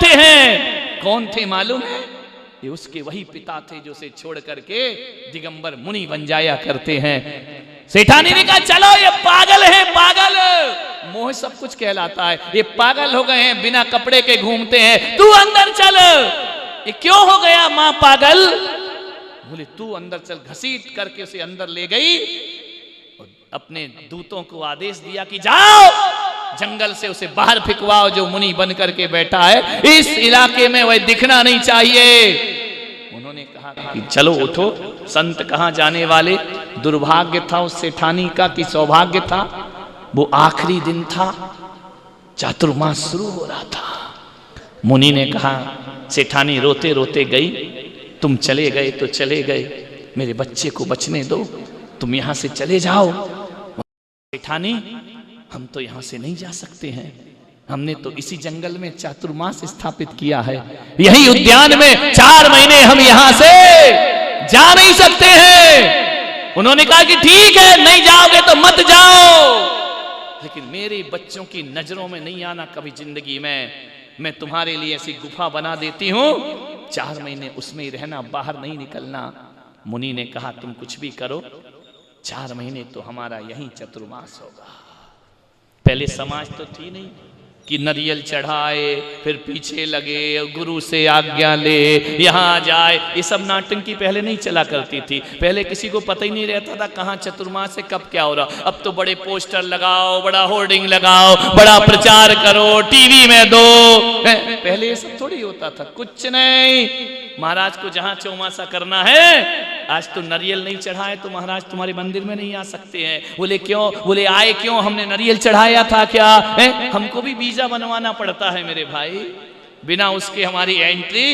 बैठे हैं। कौन थे मालूम है? ये उसके वही पिता थे जो उसे छोड़ करके दिगंबर मुनि बन जाया करते हैं। सेठानी ने कहा चलो ये पागल है, पागल। मोह सब कुछ कहलाता है, ये पागल हो गए हैं, बिना कपड़े के घूमते हैं, तू अंदर चल। ये क्यों हो गया मां पागल? बोले तू अंदर चल। घसीट करके उसे अंदर ले गई और अपने दूतों को आदेश दिया कि जाओ जंगल से उसे बाहर फिकवाओ, जो मुनि बन करके बैठा है इस इलाके में वह दिखना नहीं चाहिए। उन्होंने कहा कि चलो उठो, संत कहां जाने वाले। दुर्भाग्य था उस सेठानी का कि सौभाग्य था, वो आखिरी दिन था, चातुर्मास शुरू हो रहा था। मुनि ने कहा, सेठानी रोते रोते गई, तुम चले गए तो चले गए, मेरे बच्चे को बचने दो, तुम यहां से चले जाओ। सेठानी हम तो यहां से नहीं जा सकते हैं, हमने तो इसी जंगल में चातुर्मास स्थापित किया है, यही उद्यान में 4 महीने हम यहां से जा नहीं सकते हैं। उन्होंने कहा कि ठीक है, नहीं जाओगे तो मत जाओ, लेकिन मेरे बच्चों की नजरों में नहीं आना कभी जिंदगी में। मैं तुम्हारे लिए ऐसी गुफा बना देती हूं, 4 महीने उसमें ही रहना, बाहर नहीं निकलना। मुनि ने कहा तुम कुछ भी करो, 4 महीने तो हमारा यही चतुर्मास होगा। पहले समाज तो थी नहीं कि नरियल चढ़ाए फिर पीछे लगे, गुरु से आज्ञा ले, यहाँ जाए, ये सब नाटंकी पहले नहीं चला करती थी। पहले किसी को पता ही नहीं रहता था कहाँ चतुर्मास से कब क्या हो रहा। अब तो बड़े पोस्टर लगाओ, बड़ा होर्डिंग लगाओ, बड़ा प्रचार करो, टीवी में दो। पहले ये सब थोड़ी होता था, कुछ नहीं। महाराज को जहाँ चौमासा करना है, आज तो नरियल नहीं चढ़ाए तो महाराज तुम्हारे मंदिर में नहीं आ सकते हैं। बोले क्यों? बोले आए क्यों? हमने नरियल चढ़ाया था क्या? हमको भी वीजा बनवाना पड़ता है मेरे भाई, बिना उसके हमारी एंट्री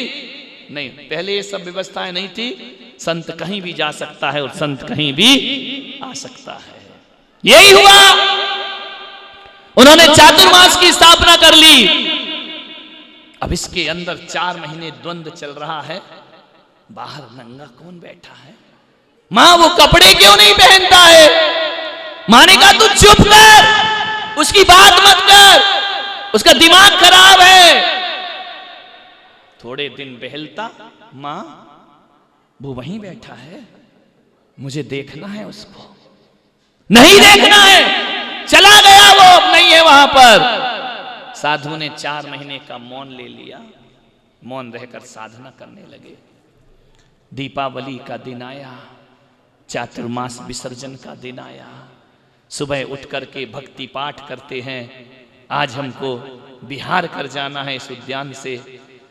नहीं। पहले ये सब व्यवस्थाएं नहीं थी, संत कहीं भी जा सकता है और संत कहीं भी आ सकता है। यही हुआ, उन्होंने चातुर्मास की स्थापना कर ली। अब इसके अंदर 4 महीने द्वंद्व चल रहा है। बाहर नंगा कौन बैठा है? मां वो कपड़े क्यों नहीं पहनता है? मां ने कहा तू चुप कर, उसकी बात मत कर, उसका दिमाग खराब है। थोड़े दिन बहलता, मां वो वहीं बैठा है, मुझे देखना है उसको। नहीं देखना है, चला गया वो, अब नहीं है वहां पर। साधु ने 4 महीने का मौन ले लिया, मौन रहकर साधना करने लगे। दीपावली का दिन आया, चातुर्मास विसर्जन का दिन आया। सुबह उठ करके भक्ति पाठ करते हैं। आज हमको बिहार कर जाना है इस उद्यान से।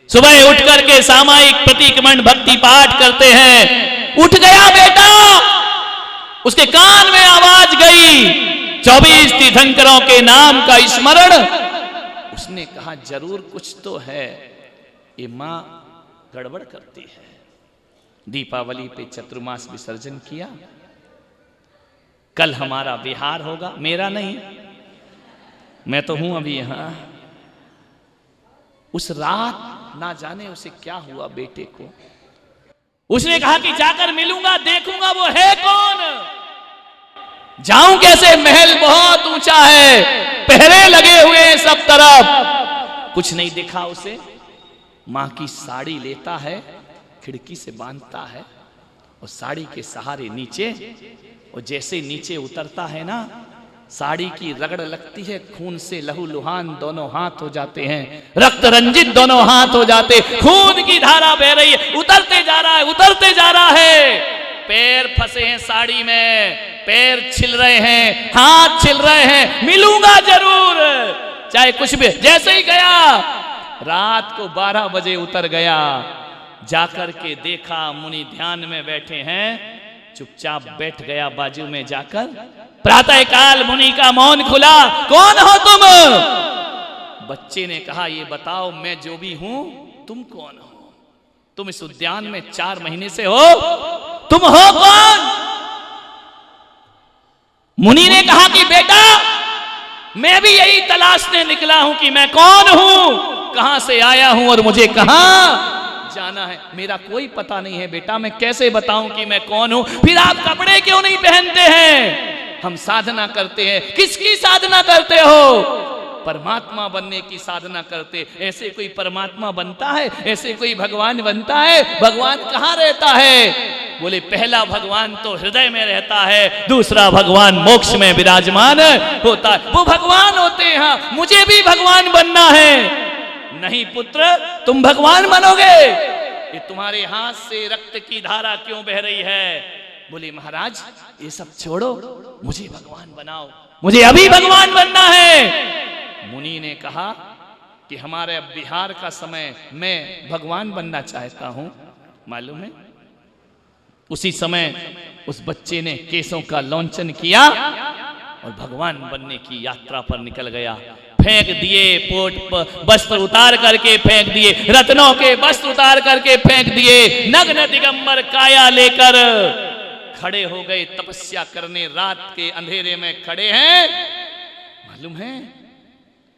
सुबह उठ करके सामायिक प्रतिक्रमण भक्ति पाठ करते हैं। उठ गया बेटा, उसके कान में आवाज गई, 24 तीर्थंकरों के नाम का स्मरण। उसने कहा जरूर कुछ तो है, ये मां गड़बड़ करती है। दीपावली पे चतुर्मास विसर्जन किया। कल हमारा बिहार होगा, मेरा नहीं, मैं तो हूं अभी यहां। उस रात ना जाने उसे क्या हुआ बेटे को। उसने कहा कि जाकर मिलूंगा, देखूंगा वो है कौन, जाऊं कैसे, महल बहुत ऊंचा है, पहरे लगे हुए हैं सब तरफ, कुछ नहीं दिखा उसे। मां की साड़ी लेता है, खिड़की से बांधता है और साड़ी के सहारे नीचे, और जैसे नीचे उतरता है ना, साड़ी की रगड़ लगती है, खून से लहू लुहान दोनों हाथ हो जाते हैं, रक्त रंजित दोनों हाथ हो जाते, खून की धारा बह रही है, उतरते जा रहा है, उतरते जा रहा है। पैर फंसे हैं साड़ी में, पैर छिल रहे हैं, हाथ छिल रहे हैं, मिलूंगा जरूर चाहे कुछ भी। जैसे ही गया, रात को 12 बजे उतर गया। जाकर के देखा मुनि ध्यान में बैठे हैं, चुपचाप बैठ गया बाजू में जाकर। प्रातः काल मुनि का मौन खुला, कौन हो तुम? बच्चे ने कहा ये बताओ, मैं जो भी हूं तुम कौन हो? तुम इस उद्यान में 4 महीने से हो, तुम हो कौन? मुनि ने कहा कि बेटा मैं भी यही तलाशने निकला हूं कि मैं कौन हूं, कहां से आया हूं और मुझे कहां जाना है। मेरा कोई पता नहीं है बेटा, मैं कैसे बताऊं कि मैं कौन हूं? फिर आप कपड़े क्यों नहीं पहनते हैं? हम साधना करते हैं। किसकी साधना करते हो? परमात्मा बनने की साधना करते। ऐसे कोई परमात्मा बनता है? ऐसे कोई भगवान बनता है? भगवान कहाँ रहता है? बोले पहला भगवान तो हृदय में रहता है, दूसरा भगवान मोक्ष में विराजमान होता है। वो भगवान होते हैं। मुझे भी भगवान बनना है। नहीं पुत्र, तुम भगवान बनोगे। ये तुम्हारे हाथ से रक्त की धारा क्यों बह रही है? बोले महाराज ये सब छोड़ो, मुझे भगवान बनाओ, मुझे अभी भगवान बनना है। मुनि ने कहा कि हमारे बिहार का समय मैं भगवान बनना चाहता हूं। मालूम है उसी समय उस बच्चे ने केसों का लौंचन किया और भगवान बनने की यात्रा पर निकल गया। फेंक दिए पोट पर वस्त्र उतार करके फेंक दिए, रत्नों के वस्त्र उतार करके फेंक दिए, नग्न दिगंबर काया लेकर खड़े हो गए तपस्या करने। रात के अंधेरे में खड़े हैं। मालूम है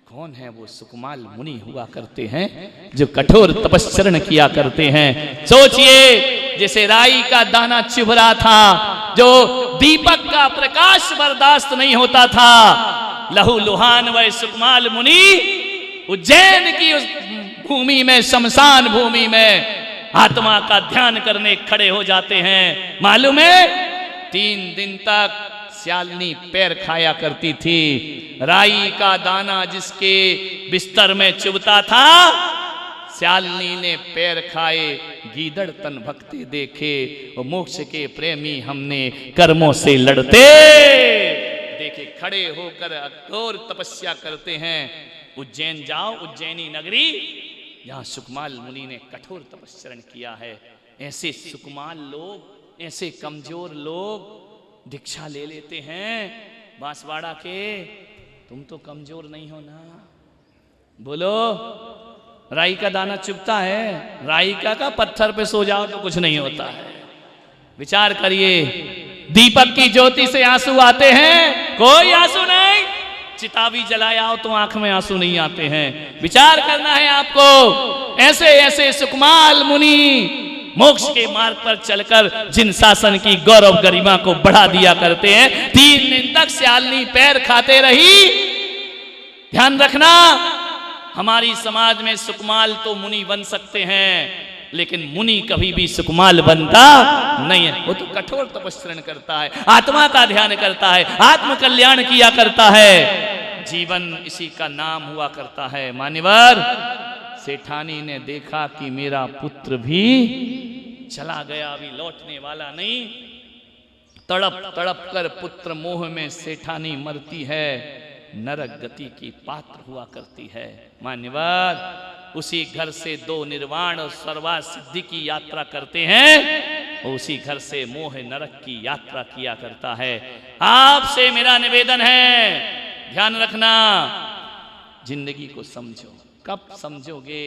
कौन है? वो सुकुमाल मुनि हुआ करते हैं जो कठोर तपस्चरण किया करते हैं। सोचिए जैसे राई का दाना चुभ रहा था, जो दीपक का प्रकाश बर्दाश्त नहीं होता था, लहू लुहान वह सुकुमाल मुनि उज्जैन की उस भूमि में, शमशान भूमि में आत्मा का ध्यान करने खड़े हो जाते हैं। मालूम है 3 दिन तक श्यालिनी पैर खाया करती थी। राई का दाना जिसके बिस्तर में चुभता था, श्यालिनी ने पैर खाए। गीदड़ तन भक्ति देखे, वो मोक्ष के प्रेमी हमने कर्मों से लड़ते देखे। खड़े होकर घोर तपस्या करते हैं। उज्जैन जाओ, उज्जैनी नगरी, जहां सुकुमाल मुनि ने कठोर तपस्चरण किया है। ऐसे सुकुमाल लोग, ऐसे कमजोर लोग दीक्षा ले लेते हैं बांसवाड़ा के। तुम तो कमजोर नहीं हो ना? बोलो, राई का दाना चुभता है, राई का पत्थर पे सो जाओ तो कुछ नहीं होता है। विचार करिए, दीपक की ज्योति से आंसू आते हैं? कोई आंसू नहीं। चिता भी जलाया हो तो आंख में आंसू नहीं आते हैं। विचार करना है आपको। ऐसे ऐसे सुकुमाल मुनि मोक्ष के मार्ग पर चलकर जिन शासन की गौरव गरिमा को बढ़ा दिया करते हैं। 3 दिन तक श्यालिनी पैर खाते रही। ध्यान रखना, हमारी समाज में सुकुमाल तो मुनि बन सकते हैं, लेकिन मुनि कभी भी सुकुमाल बनता नहीं है। वो तो कठोर तपस्चरण करता है, आत्मा का ध्यान करता है, आत्म कल्याण किया करता है। जीवन इसी का नाम हुआ करता है। मान्यवर, सेठानी ने देखा कि मेरा पुत्र भी चला गया, अभी लौटने वाला नहीं। तड़प तड़प कर पुत्र मोह में सेठानी मरती है, नरक गति की पात्र हुआ करती है। मान्यवर, उसी घर से 2 निर्वाण और सर्वा सिद्धि की यात्रा करते हैं, और उसी घर से मोह नरक की यात्रा किया करता है। आपसे मेरा निवेदन है, ध्यान रखना, जिंदगी को समझो। कब समझोगे?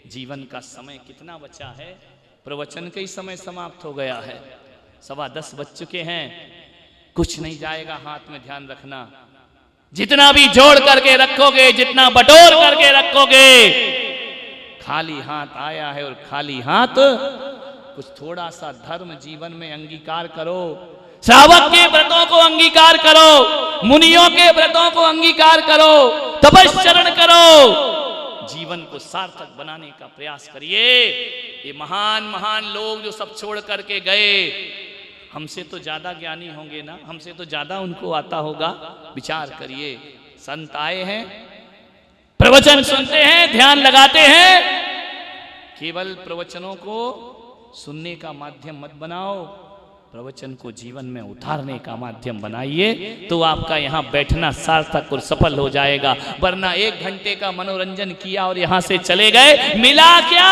जीवन का समय कितना बचा है? प्रवचन का ही समय समाप्त हो गया है, 10:15 बज चुके हैं। कुछ नहीं जाएगा हाथ में, ध्यान रखना। जितना भी जोड़ करके रखोगे, जितना बटोर करके रखोगे, खाली हाथ आया है। और खाली हाथ, कुछ थोड़ा सा धर्म जीवन में अंगीकार करो। श्रावक के व्रतों को अंगीकार करो, मुनियों के व्रतों को अंगीकार करो, तपस्चरण करो, जीवन को सार्थक बनाने का प्रयास करिए। ये महान महान लोग जो सब छोड़ करके गए, हमसे तो ज्यादा ज्ञानी होंगे ना, हमसे तो ज्यादा उनको आता होगा। विचार करिए, संत आए हैं, प्रवचन सुनते हैं, ध्यान लगाते हैं। केवल प्रवचनों को सुनने का माध्यम मत बनाओ, प्रवचन को जीवन में उतारने का माध्यम बनाइए, तो आपका यहाँ बैठना सार्थक और सफल हो जाएगा। वरना 1 घंटे का मनोरंजन किया और यहाँ से चले गए, मिला क्या?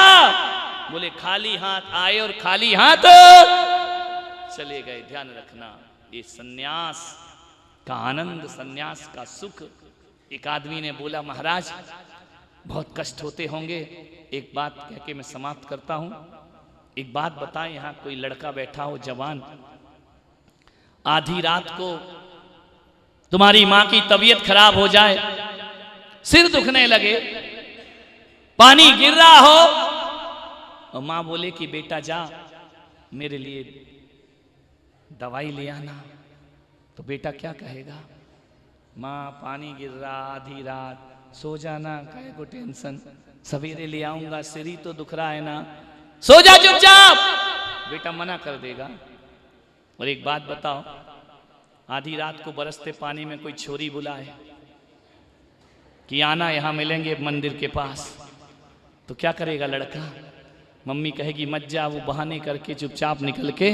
बोले खाली हाथ आए और खाली हाथ चले गए। ध्यान रखना, ये सन्यास का आनंद, सन्यास का सुख। एक आदमी ने बोला, महाराज बहुत कष्ट होते होंगे। एक बात कह के मैं समाप्त करता हूं। एक बात बताएं, यहाँ कोई लड़का बैठा हो जवान, आधी रात को तुम्हारी माँ की तबीयत खराब हो जाए, सिर दुखने लगे, पानी गिर रहा हो, और माँ बोले कि बेटा जा मेरे लिए दवाई ले आना, तो बेटा क्या कहेगा? माँ पानी गिर रहा, आधी रात, सो जाना, काहे को टेंशन, सवेरे ले आऊंगा, सिर ही तो दुख रहा है ना, सो जा चुपचाप। बेटा मना कर देगा। और एक बात बताओ, आधी रात को बरसते पानी में कोई छोरी बुलाए कि आना यहां मिलेंगे मंदिर के पास, तो क्या करेगा लड़का? मम्मी कहेगी मत जा, वो बहाने करके चुपचाप निकल के।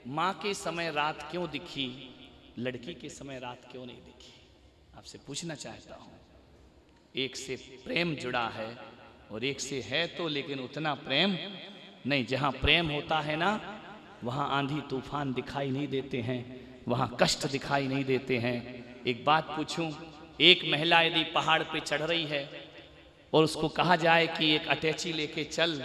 माँ के समय रात क्यों दिखी, लड़की के समय रात क्यों नहीं दिखी? आपसे पूछना चाहता हूं। एक से प्रेम जुड़ा है और एक से है तो, लेकिन उतना प्रेम नहीं। जहां प्रेम होता है ना, वहां आंधी तूफान दिखाई नहीं देते हैं, वहां कष्ट दिखाई नहीं देते हैं। एक बात पूछूं, एक महिला यदि पहाड़ पे चढ़ रही है और उसको कहा जाए कि एक अटैची लेके चल,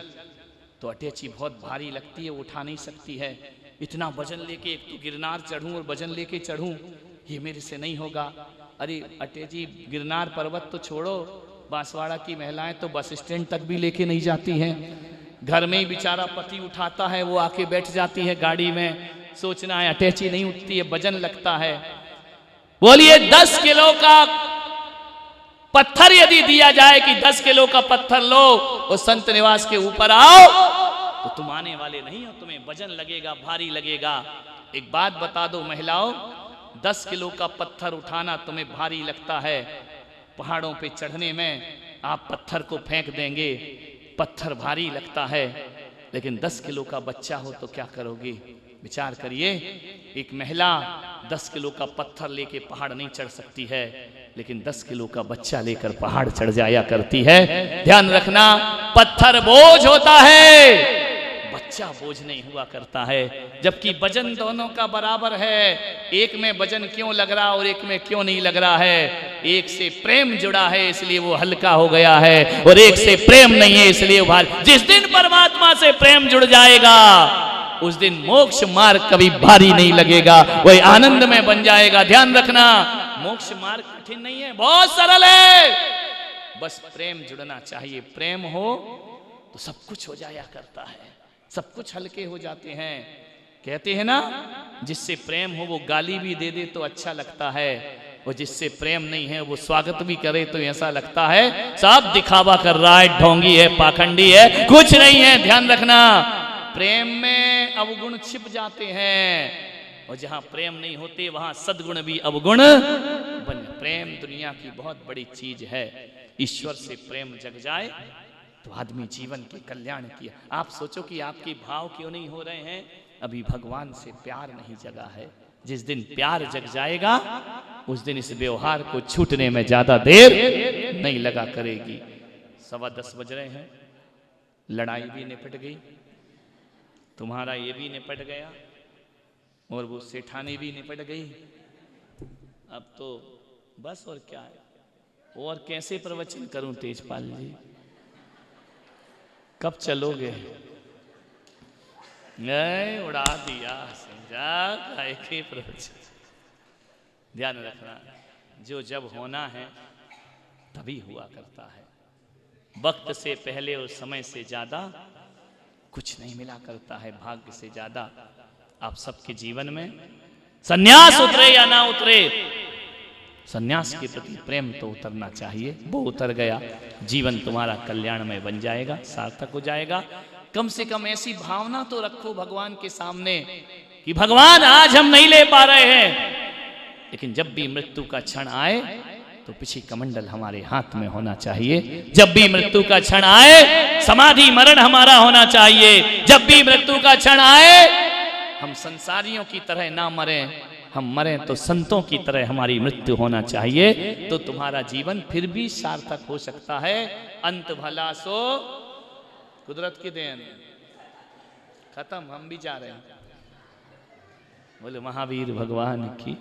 तो अटैची बहुत भारी लगती है, उठा नहीं सकती है। इतना वजन लेके, एक तो गिरनार चढ़ूं और वजन लेके चढ़ूं, ये मेरे से नहीं होगा। अरे अटैची गिरनार पर्वत तो छोड़ो, बांसवाड़ा की महिलाएं तो बस स्टैंड तक भी लेके नहीं जाती हैं। घर में ही बेचारा पति उठाता है, वो आके बैठ जाती है गाड़ी में, सोचना है अटैची नहीं उठती है, वजन लगता है। बोलिए 10 किलो का पत्थर यदि दिया जाए कि 10 किलो का पत्थर लो और संत निवास के ऊपर आओ, तो तुम आने वाले नहीं हो, तुम्हें वजन लगेगा, भारी लगेगा। एक बात बता दो महिलाओं, 10 किलो का पत्थर उठाना तुम्हें भारी लगता है, पहाड़ों पे चढ़ने में आप पत्थर को फेंक देंगे, पत्थर भारी लगता है। लेकिन 10 किलो का बच्चा हो तो क्या करोगे? विचार करिए। एक महिला 10 किलो का पत्थर लेके पहाड़ नहीं चढ़ सकती है, लेकिन 10 किलो का बच्चा लेकर पहाड़ चढ़ जाया करती है। ध्यान रखना, पत्थर बोझ होता है, बच्चा बोझ नहीं हुआ करता है। जबकि वजन दोनों का बराबर है। एक में वजन क्यों लग रहा और एक में क्यों नहीं लग रहा है? एक से प्रेम जुड़ा है इसलिए वो हल्का हो गया है, और एक से प्रेम नहीं है इसलिए वो भारी। जिस दिन परमात्मा से प्रेम जुड़ जाएगा, उस दिन मोक्ष मार्ग कभी भारी नहीं लगेगा, वही आनंद में बन जाएगा। ध्यान रखना, मोक्ष मार्ग कठिन नहीं है, बहुत सरल है। बस प्रेम जुड़ना चाहिए। प्रेम हो तो सब कुछ हो जाया करता है, सब कुछ हल्के हो जाते हैं। कहते हैं ना, जिससे प्रेम हो वो गाली भी दे दे तो अच्छा लगता है, और जिससे प्रेम नहीं है वो स्वागत भी करे तो ऐसा लगता है सब दिखावा कर रहा है, ढोंगी है, पाखंडी है, कुछ नहीं है। ध्यान रखना, प्रेम में अवगुण छिप जाते हैं, और जहां प्रेम नहीं होते वहां सद्गुण भी अवगुण बन। प्रेम दुनिया की बहुत बड़ी चीज है। ईश्वर से प्रेम जग जाए तो आदमी जीवन के कल्याण किया। आप सोचो कि आपके भाव क्यों नहीं हो रहे हैं? अभी भगवान से प्यार नहीं जगा है। जिस दिन प्यार जग जाएगा, उस दिन इस व्यवहार को छूटने में ज्यादा देर नहीं लगा करेगी। 10:15 बज रहे हैं, लड़ाई भी निपट गई, तुम्हारा ये भी निपट गया, और वो सेठानी भी निपट गई। अब तो बस और क्या है? और कैसे प्रवचन करूं तेजपाल जी? कब चलोगे? नहीं, उड़ा दिया समझा, के प्रवचन। ध्यान रखना, जो जब होना है तभी हुआ करता है। वक्त से पहले और समय से ज्यादा कुछ नहीं मिला करता है, भाग्य से ज्यादा। आप सबके जीवन में सन्यास उतरे या ना उतरे, सन्यास के प्रति प्रेम तो उतरना चाहिए। वो उतर गया, जीवन तुम्हारा कल्याणमय बन जाएगा, सार्थक हो जाएगा। कम से कम ऐसी भावना तो रखो भगवान के सामने कि भगवान आज हम नहीं ले पा रहे हैं, लेकिन जब भी मृत्यु का क्षण आए तो पीछे कमंडल हमारे हाथ में होना चाहिए। जब भी मृत्यु का क्षण आए, समाधि मरण हमारा होना चाहिए। जब भी मृत्यु का क्षण आए, हम संसारियों की तरह ना मरें, हम मरें तो संतों की तरह हमारी मृत्यु होना चाहिए। तो तुम्हारा जीवन फिर भी सार्थक हो सकता है। अंत भला सो कुदरत की देन। खत्म, हम भी जा रहे हैं। बोले महावीर भगवान की।